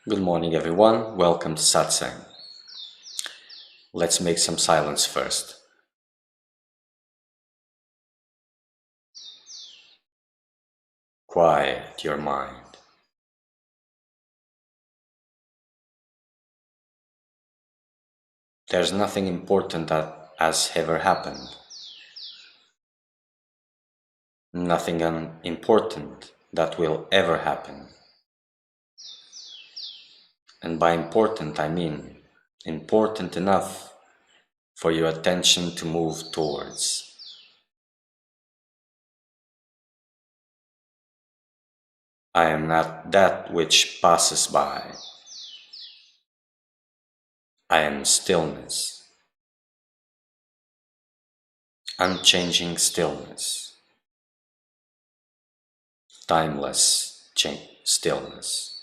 Good morning, everyone. Welcome to Satsang. Let's make some silence first. Quiet your mind. There's nothing important that has ever happened. Nothing unimportant that will ever happen. And by important, I mean important enough for your attention to move towards. I am not that which passes by. I am stillness. Unchanging stillness. Timeless stillness.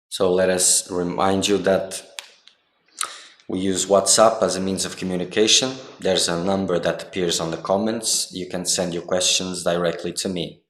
So let us remind you that we use WhatsApp as a means of communication. There's a number that appears on the comments. You can send your questions directly to me.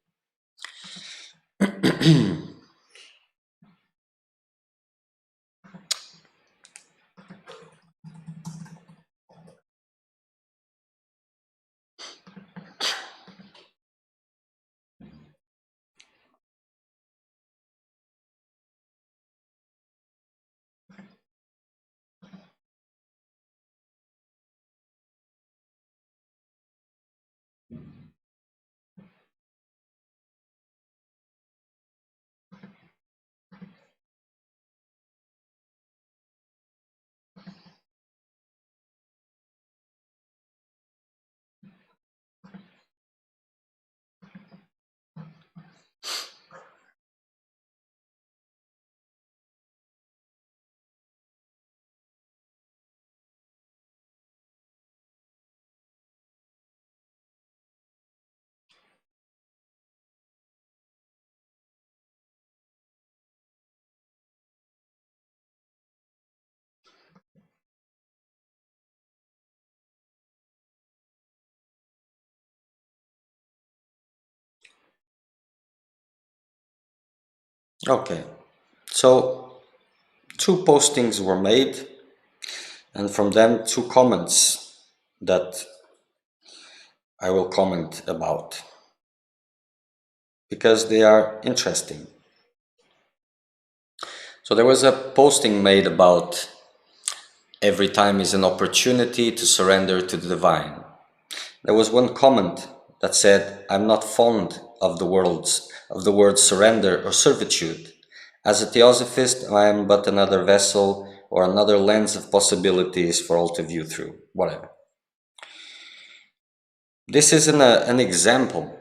Okay, so 2 postings were made, and from them 2 comments that I will comment about because they are interesting. So there was a posting made about every time is an opportunity to surrender to the divine. There was one comment that said, I'm not fond of the word surrender or servitude. As a theosophist, I am but another vessel or another lens of possibilities for all to view through, whatever. This is an example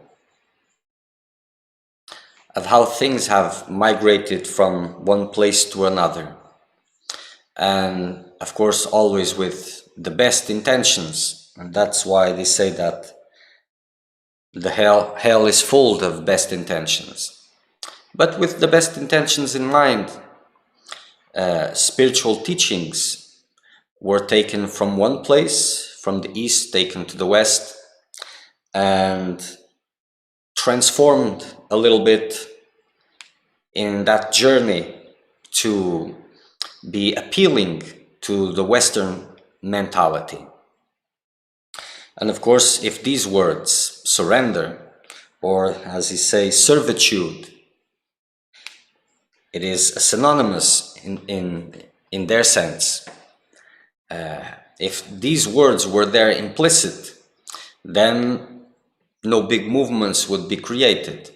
of how things have migrated from one place to another. And of course, always with the best intentions. And that's why they say that the hell is full of best intentions. But with the best intentions in mind, spiritual teachings were taken from one place, from the east, taken to the west, and transformed a little bit in that journey to be appealing to the Western mentality. And of course, if these words, surrender, or as he says, servitude, it is synonymous in their sense. If these words were there implicit, then no big movements would be created.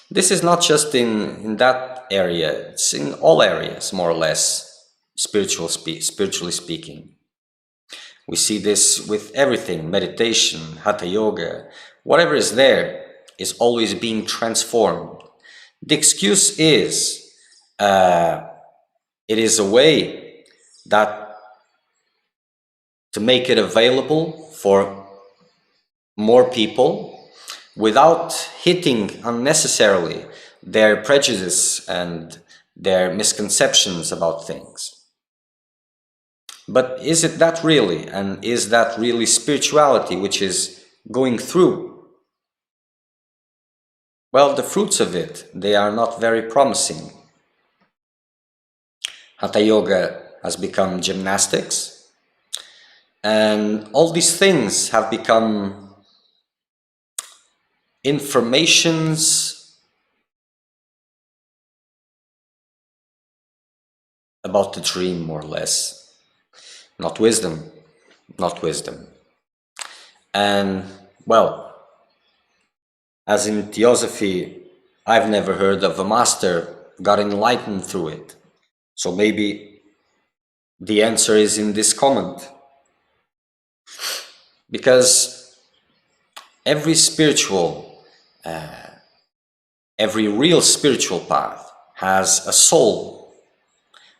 This is not just in that area, it's in all areas, more or less, spiritually speaking. We see this with everything, meditation, hatha yoga, whatever is there is always being transformed. The excuse is, it is a way that to make it available for more people without hitting unnecessarily their prejudice and their misconceptions about things. But is it that really? And is that really spirituality which is going through? Well, the fruits of it, they are not very promising. Hatha yoga has become gymnastics, and all these things have become informations about the dream, more or less. Not wisdom, not wisdom. And, well, as in Theosophy, I've never heard of a master got enlightened through it. So maybe the answer is in this comment. Because every real spiritual path has a soul.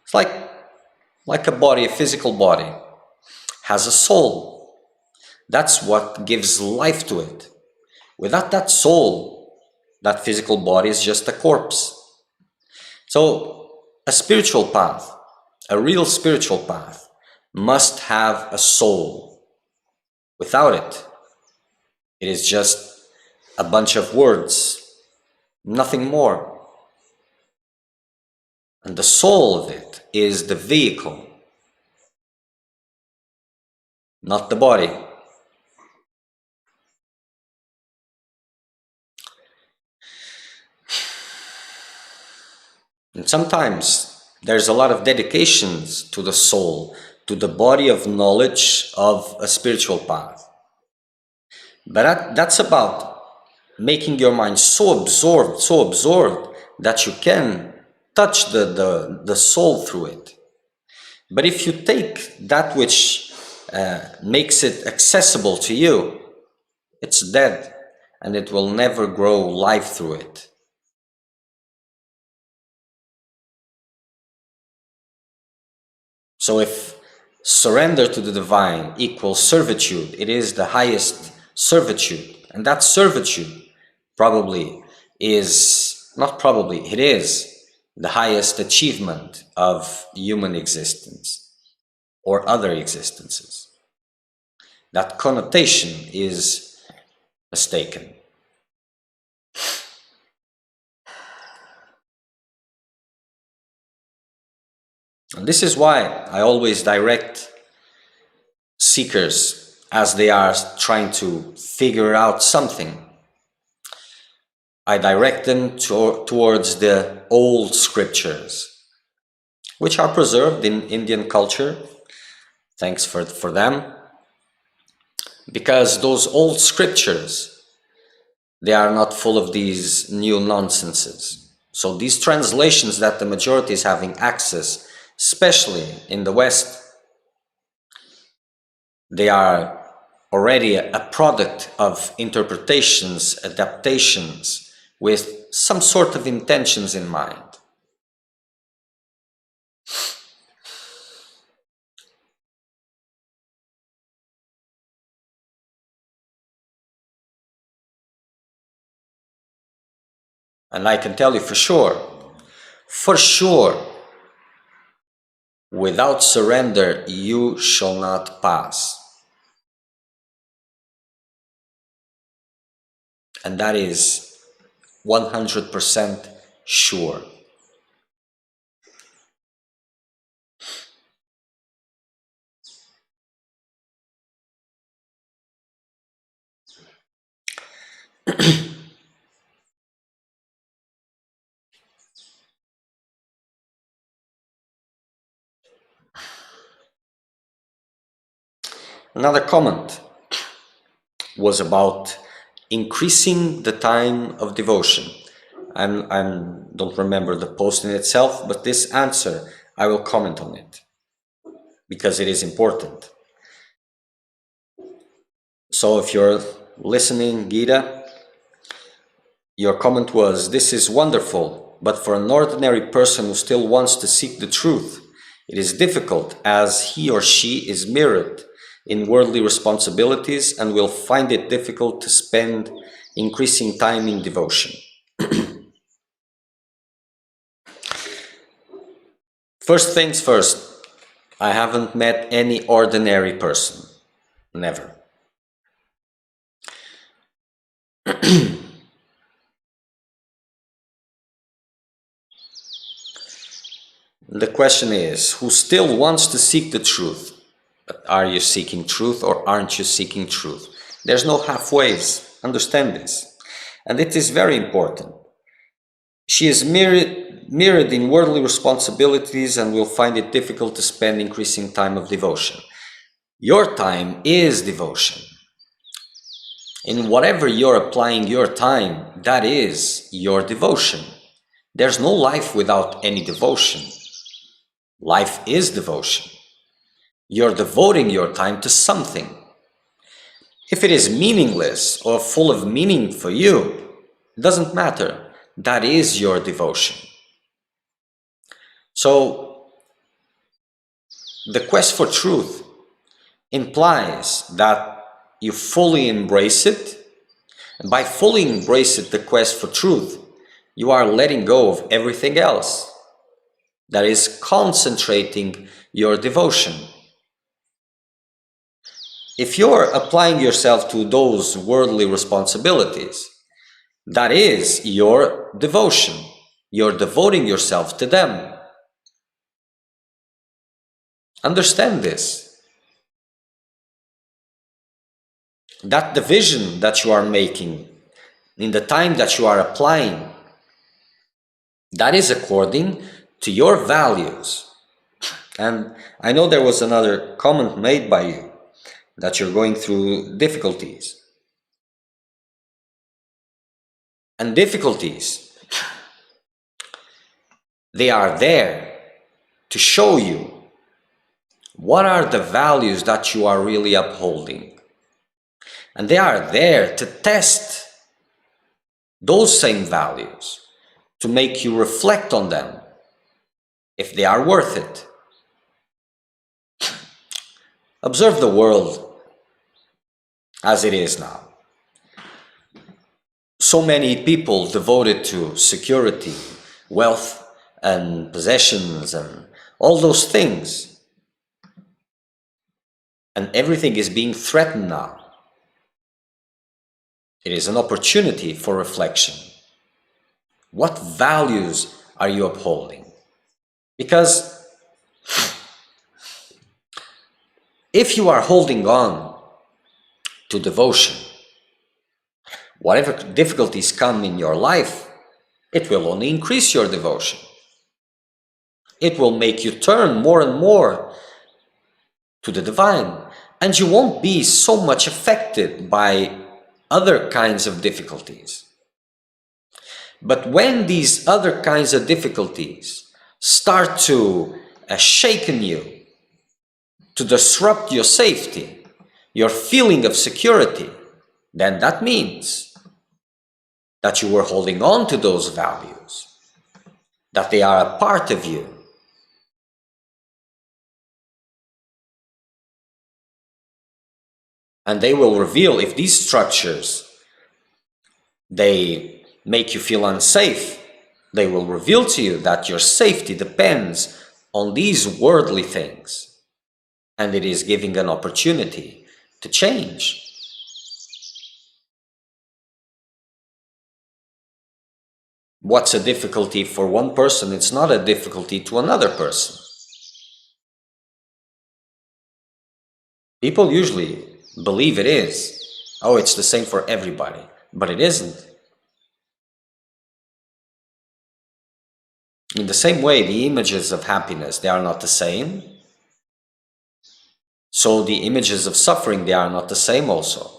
It's like a body, a physical body, has a soul. That's what gives life to it. Without that soul, that physical body is just a corpse. So a spiritual path, a real spiritual path, must have a soul. Without it, it is just a bunch of words, nothing more. And the soul of it is the vehicle, not the body. And sometimes there's a lot of dedications to the soul, to the body of knowledge of a spiritual path. But that's about making your mind so absorbed that you can touch the soul through it. But if you take that which makes it accessible to you, it's dead and it will never grow life through it. So if surrender to the divine equals servitude, it is the highest servitude. And that servitude probably is, not probably, it is the highest achievement of human existence or other existences. That connotation is mistaken. And this is why I always direct seekers as they are trying to figure out something. I direct them towards the old scriptures, which are preserved in Indian culture. Thanks for them. Because those old scriptures, they are not full of these new nonsenses. So these translations that the majority is having access, especially in the West, they are already a product of interpretations, adaptations, with some sort of intentions in mind. And I can tell you for sure, without surrender, you shall not pass. And that is 100% sure. Another comment was about increasing the time of devotion. I don't remember the post in itself, but this answer, I will comment on it because it is important. So if you're listening, Gita, your comment was, this is wonderful, but for an ordinary person who still wants to seek the truth, it is difficult as he or she is mirrored in worldly responsibilities and will find it difficult to spend increasing time in devotion. First things first, I haven't met any ordinary person. Never. The question is, who still wants to seek the truth? But are you seeking truth or aren't you seeking truth? There's no halfways. Understand this. And it is very important. She is mirrored in worldly responsibilities and will find it difficult to spend increasing time of devotion. Your time is devotion. In whatever you're applying your time, that is your devotion. There's no life without any devotion. Life is devotion. You're devoting your time to something. If it is meaningless or full of meaning for you, it doesn't matter. That is your devotion. So, the quest for truth implies that you fully embrace it. And by fully embrace it, the quest for truth, you are letting go of everything else. that is concentrating your devotion. If you're applying yourself to those worldly responsibilities, that is your devotion. You're devoting yourself to them. Understand this. That division that you are making in the time that you are applying, that is according to your values. And I know there was another comment made by you that you're going through difficulties. And difficulties, they are there to show you what are the values that you are really upholding. And they are there to test those same values, to make you reflect on them, if they are worth it. Observe the world as it is now. So many people devoted to security, wealth, and possessions, and all those things. And everything is being threatened now. It is an opportunity for reflection. What values are you upholding? Because if you are holding on to devotion, whatever difficulties come in your life, it will only increase your devotion. It will make you turn more and more to the divine, and you won't be so much affected by other kinds of difficulties. But when these other kinds of difficulties start to shaken you, to disrupt your safety, your feeling of security, then that means that you were holding on to those values, that they are a part of you. And they will reveal if these structures, they make you feel unsafe, they will reveal to you that your safety depends on these worldly things. And it is giving an opportunity to change. What's a difficulty for one person, it's not a difficulty to another person. People usually believe it is. Oh, it's the same for everybody. But it isn't. In the same way, the images of happiness, they are not the same. So the images of suffering, they are not the same also.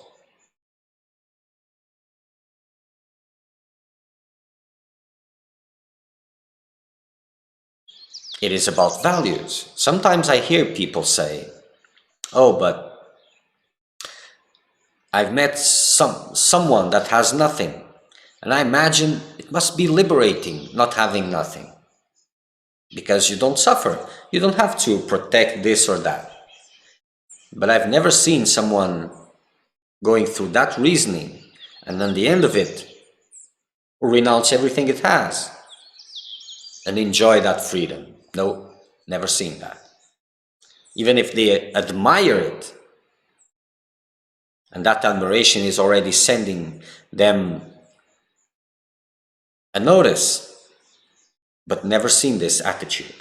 It is about values. Sometimes I hear people say, oh, but I've met someone that has nothing, and I imagine it must be liberating not having nothing. Because you don't suffer. You don't have to protect this or that. But I've never seen someone going through that reasoning and at the end of it renounce everything it has and enjoy that freedom. No, never seen that. Even if they admire it, and that admiration is already sending them a notice, but never seen this attitude.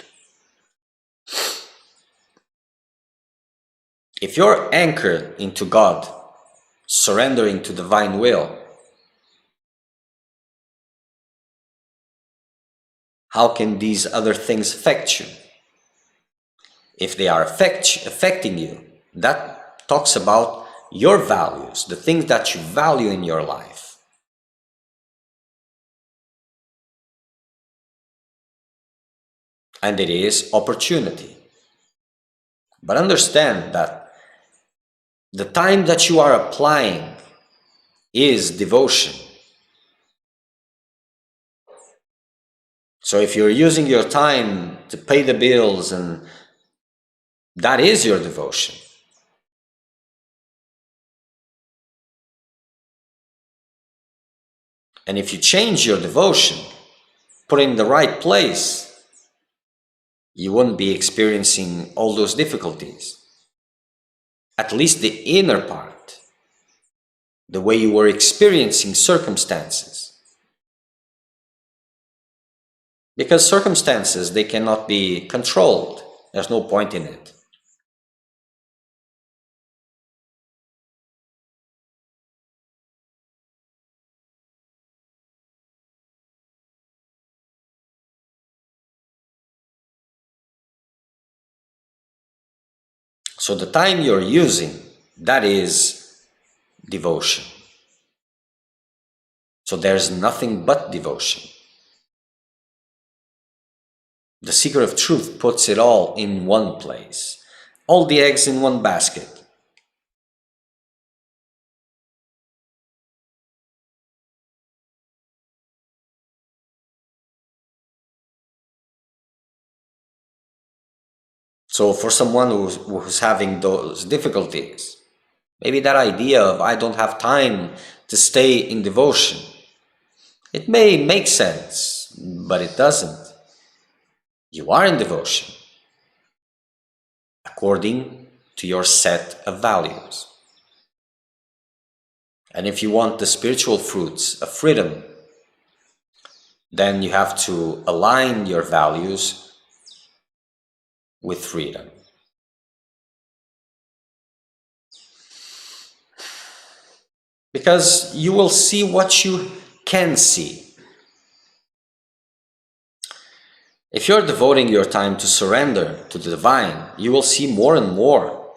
If you're anchored into God, surrendering to divine will, how can these other things affect you? If they are affecting you, that talks about your values, the things that you value in your life. And it is opportunity. But understand that the time that you are applying is devotion. So if you're using your time to pay the bills, and that is your devotion. And if you change your devotion, put it in the right place, you wouldn't be experiencing all those difficulties. At least the inner part, the way you were experiencing circumstances. Because circumstances, they cannot be controlled. There's no point in it. So the time you're using, that is devotion. So there's nothing but devotion. The seeker of truth puts it all in one place. All the eggs in one basket. So for someone who's having those difficulties, maybe that idea of I don't have time to stay in devotion, it may make sense, but it doesn't. You are in devotion according to your set of values. And if you want the spiritual fruits of freedom, then you have to align your values with freedom. Because you will see what you can see. If you're devoting your time to surrender to the divine, you will see more and more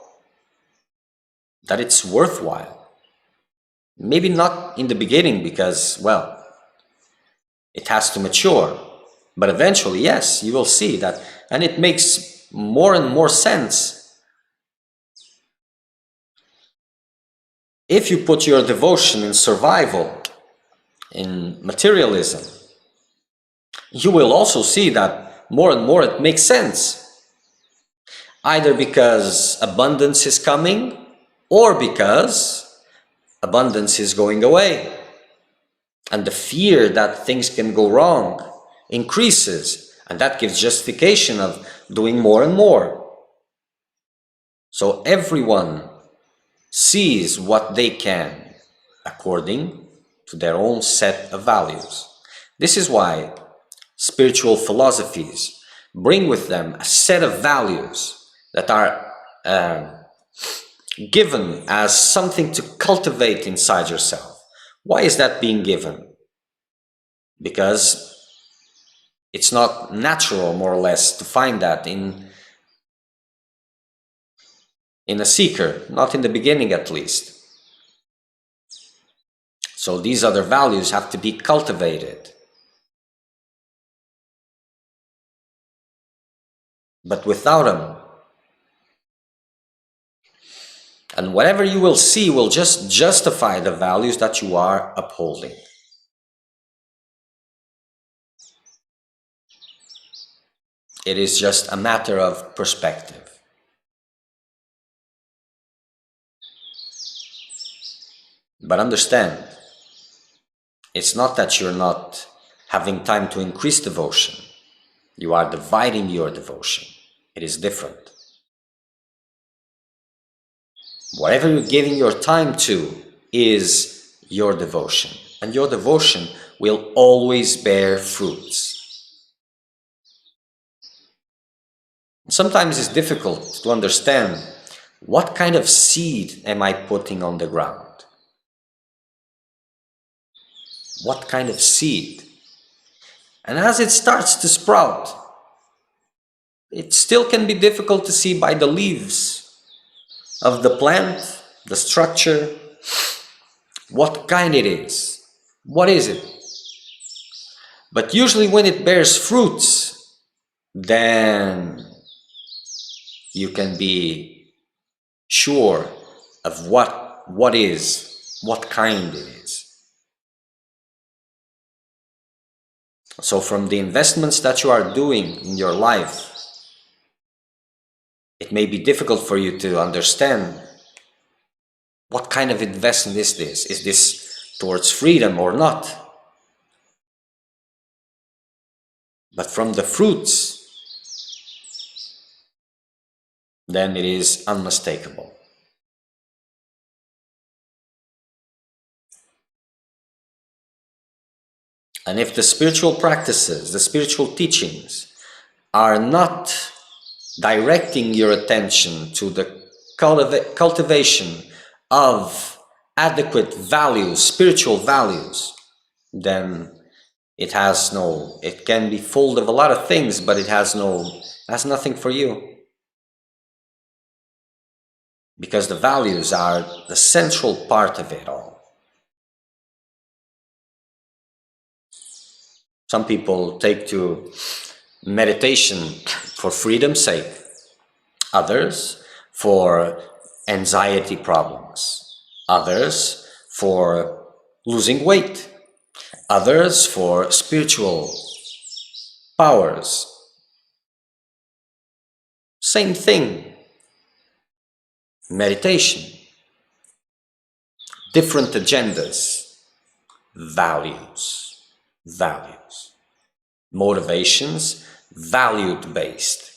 that it's worthwhile. Maybe not in the beginning because, well, it has to mature. But eventually, yes, you will see that. And it makes more and more sense if you put your devotion in survival, in materialism. You will also see that more and more it makes sense. Either because abundance is coming or because abundance is going away. And the fear that things can go wrong increases, and that gives justification of doing more and more. So everyone sees what they can according to their own set of values. This is why spiritual philosophies bring with them a set of values that are given as something to cultivate inside yourself. Why is that being given? Because it's not natural, more or less, to find that in a seeker, not in the beginning at least. So these other values have to be cultivated. But without them, and whatever you will see will just justify the values that you are upholding. It is just a matter of perspective. But understand, it's not that you're not having time to increase devotion. You are dividing your devotion. It is different. Whatever you're giving your time to is your devotion. And your devotion will always bear fruits. Sometimes it's difficult to understand what kind of seed am I putting on the ground. What kind of seed? And as it starts to sprout, it still can be difficult to see by the leaves of the plant, the structure, what kind it is. What is it? But usually when it bears fruits, then you can be sure of what kind it is. So from the investments that you are doing in your life, it may be difficult for you to understand what kind of investment is this? Is this towards freedom or not? But from the fruits, then it is unmistakable. And if the spiritual practices, the spiritual teachings are not directing your attention to the cultivation of adequate values, spiritual values, then it can be full of a lot of things, but it has nothing for you. Because the values are the central part of it all. Some people take to meditation for freedom's sake, others for anxiety problems, others for losing weight, others for spiritual powers. Same thing. Meditation, different agendas, values, motivations, value-based.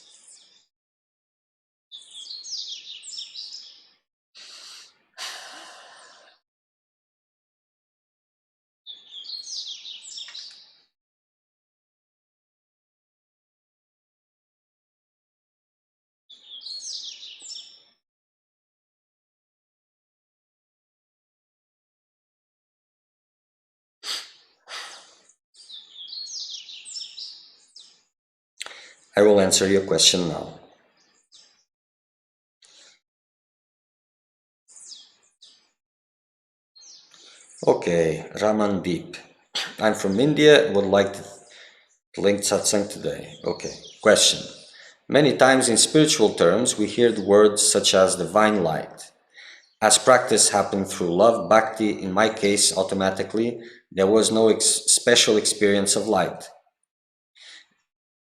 I will answer your question now. Okay, Ramandeep. I'm from India, would like to link satsang today. Okay, question. Many times in spiritual terms, we hear the words such as divine light. As practice happened through love, bhakti, in my case, automatically, there was no special experience of light.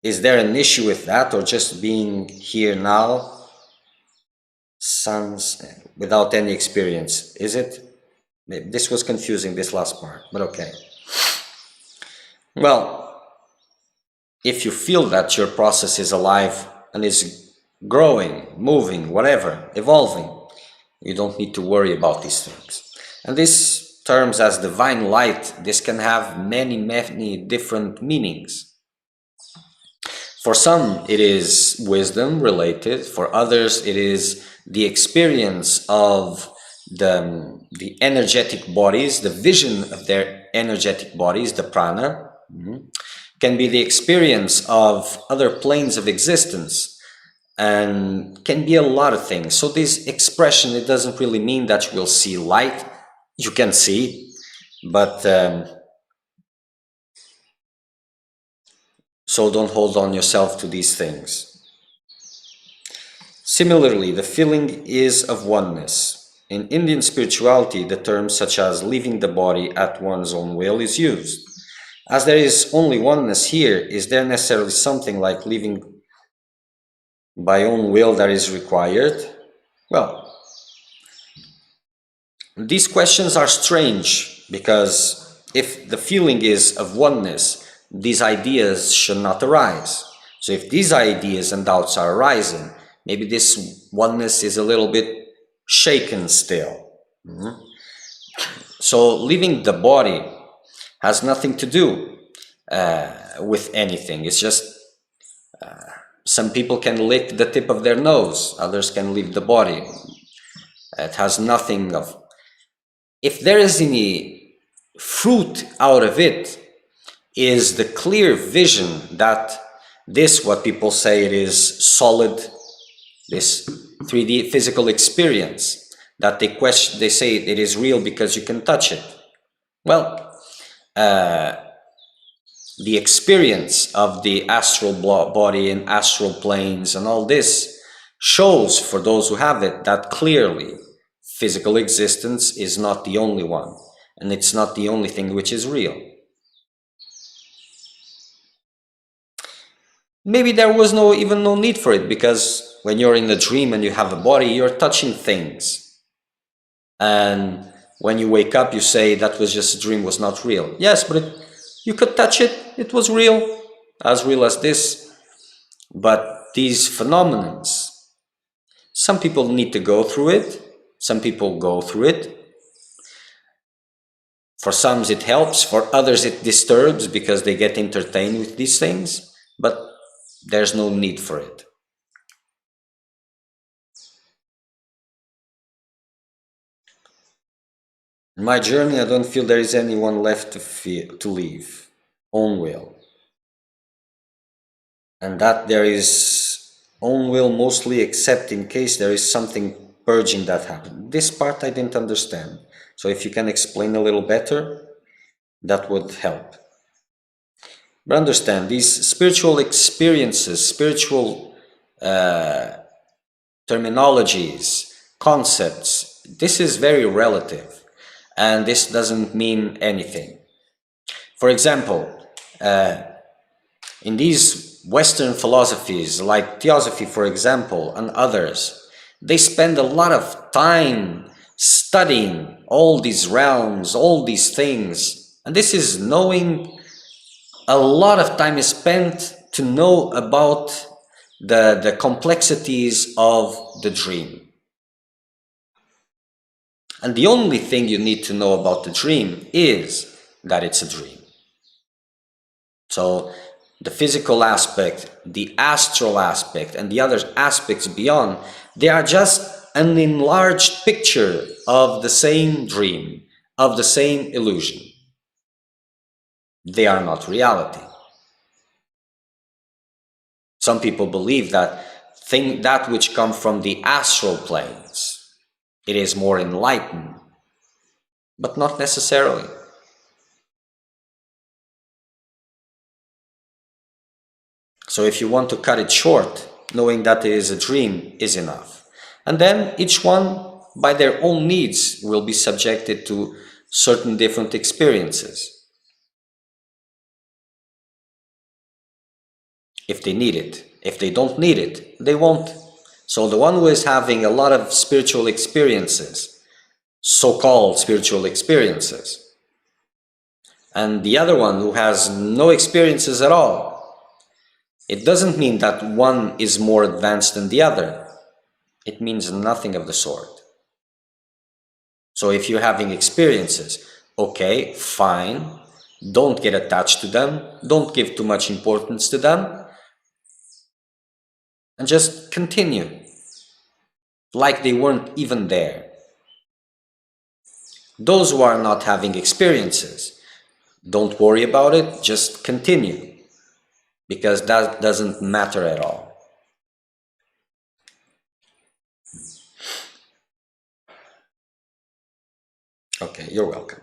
Is there an issue with that, or just being here now, sons, without any experience? Is it? This was confusing, this last part, but okay. Well, if you feel that your process is alive and is growing, moving, whatever, evolving, you don't need to worry about these things. And these terms as divine light, this can have many different meanings. For some, it is wisdom related. For others, it is the experience of the energetic bodies, the vision of their energetic bodies, the prana. Can be the experience of other planes of existence, and can be a lot of things. So this expression, it doesn't really mean that you will see light. You can see, but so don't hold on yourself to these things. Similarly, the feeling is of oneness. In Indian spirituality, the terms such as leaving the body at one's own will is used. As there is only oneness here, is there necessarily something like leaving by own will that is required? Well, these questions are strange, because if the feeling is of oneness, these ideas should not arise. So if these ideas and doubts are arising, maybe this oneness is a little bit shaken still. So leaving the body has nothing to do with anything. It's just some people can lick the tip of their nose, others can leave the body. It has nothing of... If there is any fruit out of it, is the clear vision that this, what people say it is solid, this 3D physical experience, that they say it is real because you can touch it. Well, the experience of the astral body and astral planes and all this shows, for those who have it, that clearly physical existence is not the only one, and it's not the only thing which is real. Maybe there was even no need for it, because when you're in a dream and you have a body, you're touching things. And when you wake up, you say that was just a dream, was not real. Yes, but you could touch it, it was real as this. But these phenomena Some people need to go through it. Some people go through it. For some it helps, for others it disturbs because they get entertained with these things, but there's no need for it. In my journey, I don't feel there is anyone left to leave. Own will. And that there is own will mostly, except in case there is something purging that happened. This part I didn't understand. So if you can explain a little better, that would help. But understand, these spiritual experiences, spiritual terminologies, concepts, this is very relative, and this doesn't mean anything. For example, in these Western philosophies, like Theosophy, for example, and others, they spend a lot of time studying all these realms, all these things, and this is knowing. A lot of time is spent to know about the complexities of the dream. And the only thing you need to know about the dream is that it's a dream. So the physical aspect, the astral aspect, and the other aspects beyond, they are just an enlarged picture of the same dream, of the same illusion. They are not reality. Some people believe that that which comes from the astral planes, it is more enlightened, but not necessarily. So if you want to cut it short, knowing that it is a dream is enough. And then each one, by their own needs, will be subjected to certain different experiences. If they need it. If they don't need it, they won't. So the one who is having a lot of spiritual experiences, so-called spiritual experiences, and the other one who has no experiences at all, it doesn't mean that one is more advanced than the other. It means nothing of the sort. So if you're having experiences, okay, fine, don't get attached to them, don't give too much importance to them, and just continue like they weren't even there. Those who are not having experiences, don't worry about it, just continue, because that doesn't matter at all. Okay, you're welcome.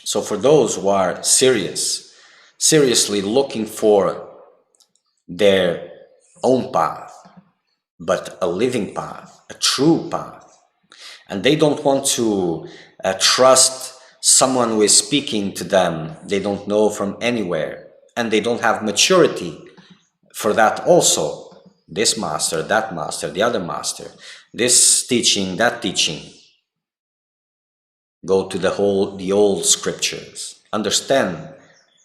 So for those who are seriously looking for their own path, but a living path, a true path, and they don't want to trust someone who is speaking to them they don't know from anywhere, and they don't have maturity for that also, this master, that master, the other master, this teaching, that teaching, go to the old scriptures, understand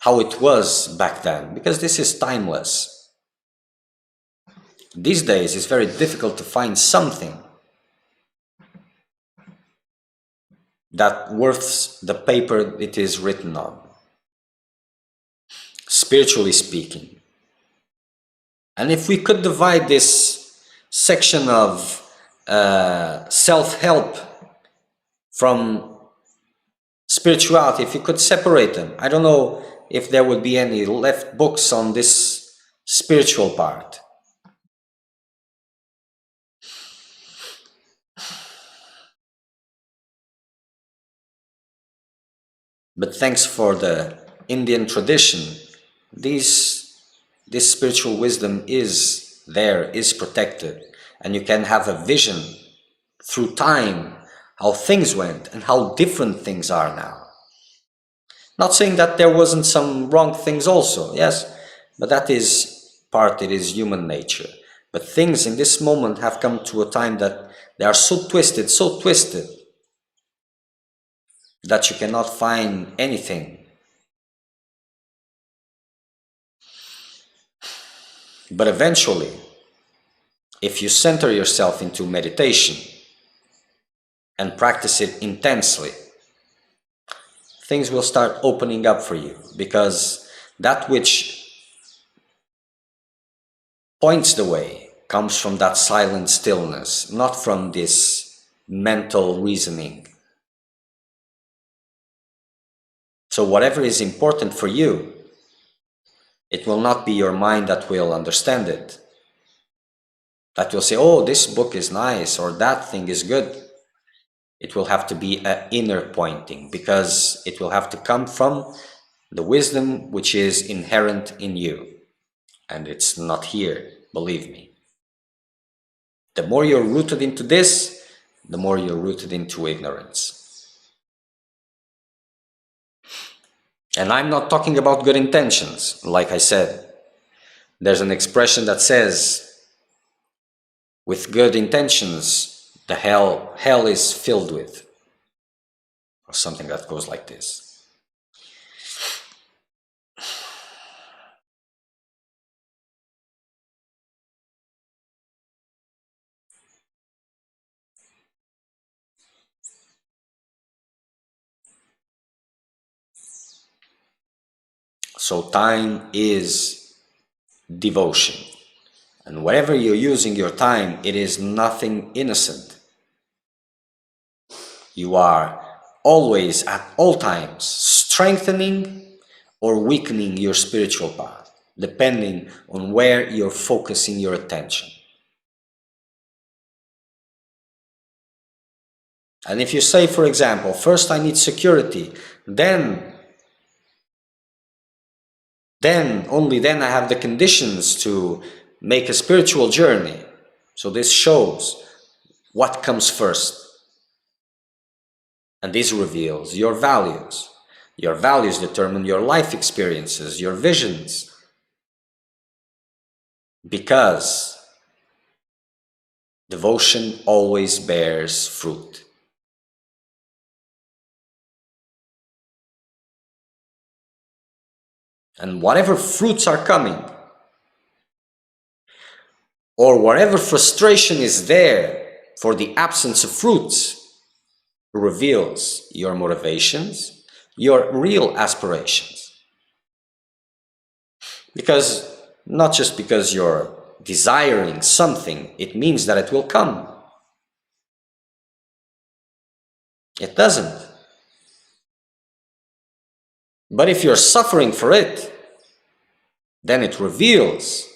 how it was back then, because this is timeless. These days it's very difficult to find something that worth the paper it is written on, spiritually speaking. And if we could divide this section of self-help from spirituality, if you could separate them, I don't know if there would be any left books on this spiritual part. But thanks for the Indian tradition, this spiritual wisdom is there, is protected, and you can have a vision through time how things went, and how different things are now. Not saying that there wasn't some wrong things also, yes, but that is part, it is human nature. But things in this moment have come to a time that they are so twisted, that you cannot find anything. But eventually, if you center yourself into meditation and practice it intensely, things will start opening up for you, because that which points the way comes from that silent stillness, not from this mental reasoning. So whatever is important for you, it will not be your mind that will understand it, that will say, oh, this book is nice, or that thing is good. It will have to be an inner pointing, because it will have to come from the wisdom which is inherent in you. And it's not here, believe me. The more you're rooted into this, the more you're rooted into ignorance. And I'm not talking about good intentions. Like I said, there's an expression that says, with good intentions, the hell is filled with, or something that goes like this. So time is devotion. And wherever you're using your time, it is nothing innocent. You are always, at all times, strengthening or weakening your spiritual path, depending on where you're focusing your attention. And if you say, for example, first I need security, then only then I have the conditions to make a spiritual journey. So this shows what comes first. And this reveals your values. Your values determine your life experiences, your visions. Because devotion always bears fruit. And whatever fruits are coming, or whatever frustration is there for the absence of fruits, reveals your motivations, your real aspirations. Because not just because you're desiring something, it means that it will come. It doesn't. But if you're suffering for it, then it reveals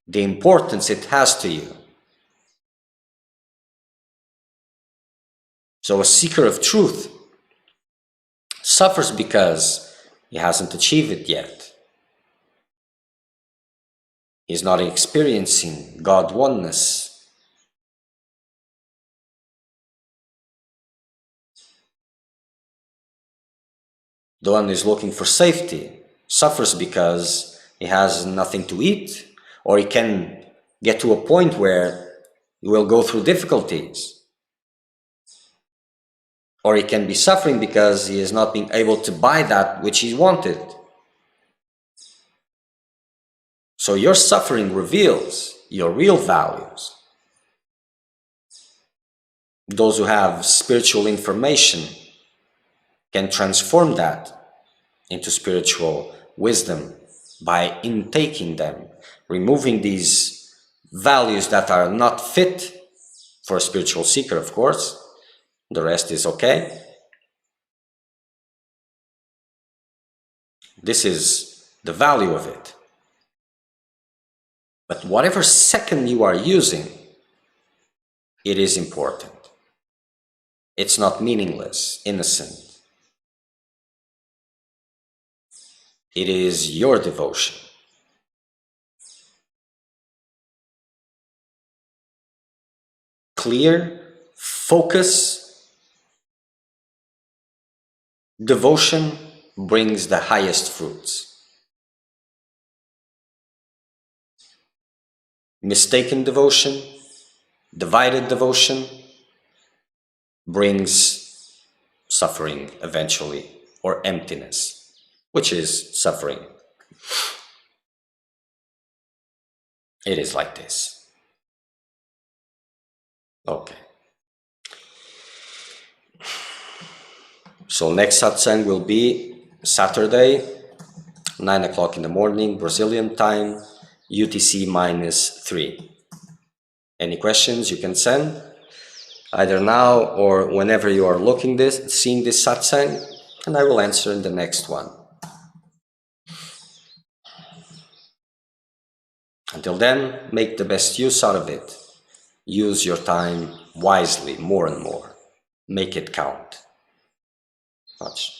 the importance it has to you. So a seeker of truth suffers because he hasn't achieved it yet. He's not experiencing God oneness. The one who is looking for safety suffers because he has nothing to eat, or he can get to a point where he will go through difficulties. Or he can be suffering because he is not being able to buy that which he wanted. So your suffering reveals your real values. Those who have spiritual information can transform that into spiritual wisdom by intaking them, removing these values that are not fit for a spiritual seeker, of course. The rest is okay. This is the value of it. But whatever second you are using, it is important. It's not meaningless, innocent. It is your devotion. Clear, focus, Devotion brings the highest fruits. Mistaken devotion, divided devotion, brings suffering eventually, or emptiness, which is suffering. It is like this. Okay. So next satsang will be Saturday, 9 o'clock in the morning, Brazilian time, UTC -3. Any questions you can send either now or whenever you are seeing this satsang, and I will answer in the next one. Until then, make the best use out of it. Use your time wisely, more and more. Make it count. Much.